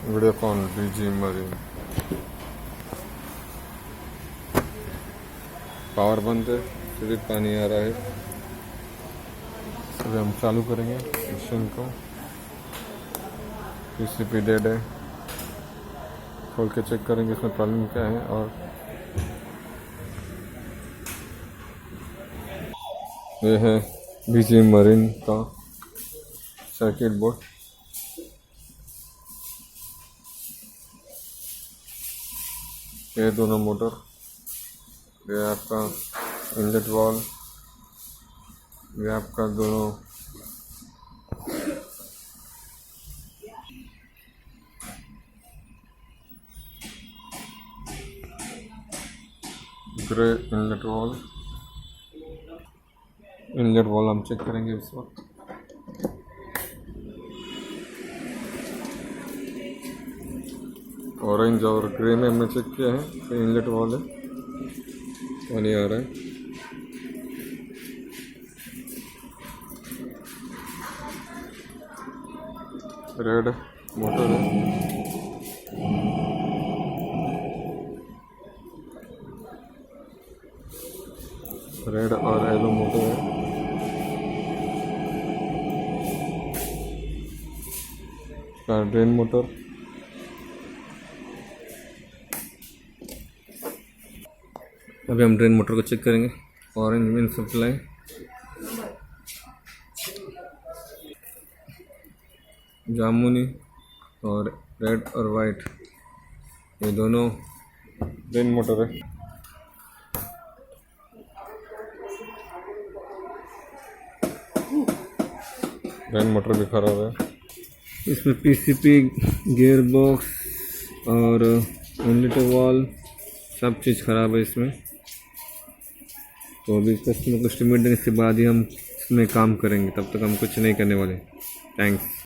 Videocon DG marine. Power बंद है, सिर्फ पानी आ रहा है। अभी हम चालू करेंगे मशीन को। पीसीपी डेड है, खोल के चेक करेंगे इसमें प्रॉब्लम क्या है। और ये है डीजी मरीन का सर्किट बोर्ड। ये दोनों मोटर, ये आपका इनलेट वॉल, ये आपका दोनों ग्रे इनलेट वॉल हम चेक करेंगे इस वक्त। ऑरेंज और ग्रे में हमने चेक किया है, तो इनलेट वॉल है, पानी आ रहा है। रेड मोटर है, रेड और येलो मोटर है। ड्रेन मोटर, अभी हम ड्रेन मोटर को चेक करेंगे। ऑरेंज मेन सप्लाई, जामुनी और रेड और वाइट, ये दोनों ड्रेन मोटर है। ड्रेन मोटर भी खराब है। इसमें पीसीपी, गियर बॉक्स और इनलेटर वॉल सब चीज़ खराब है इसमें। तो अभी कस्टमर को एस्टीमेट देने के बाद ही हम इसमें काम करेंगे, तब तक हम कुछ नहीं करने वाले। थैंक्स।